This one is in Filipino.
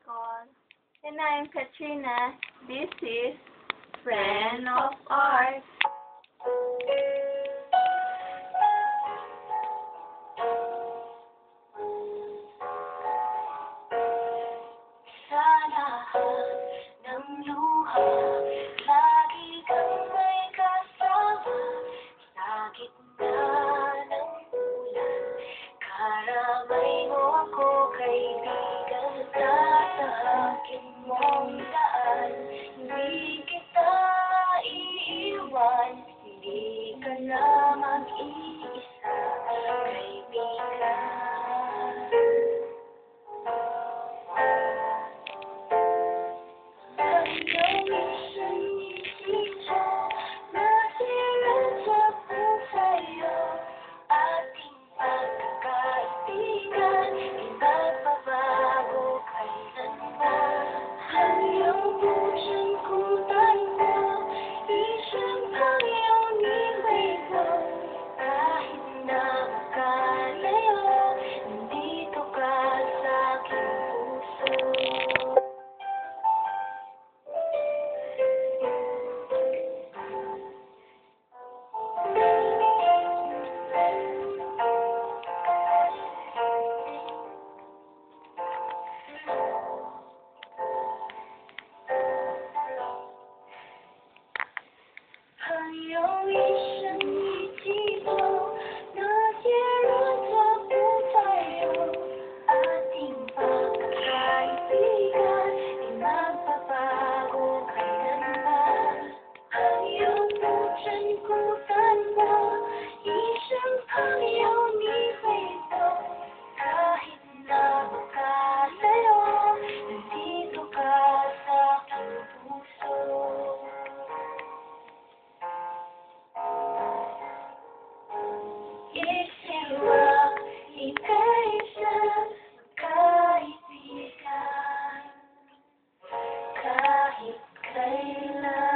Nicole. And I'm Katrina. This is Friend of Art. Sa lahat ng luha, lagi kang may kasama. Sa gitna ng ulan, karamay mo ako, kaibigan. Sa akin mong daan, hindi kita iiwan. Hindi ka na mag-iisa, kaibigan. Kahit kailan.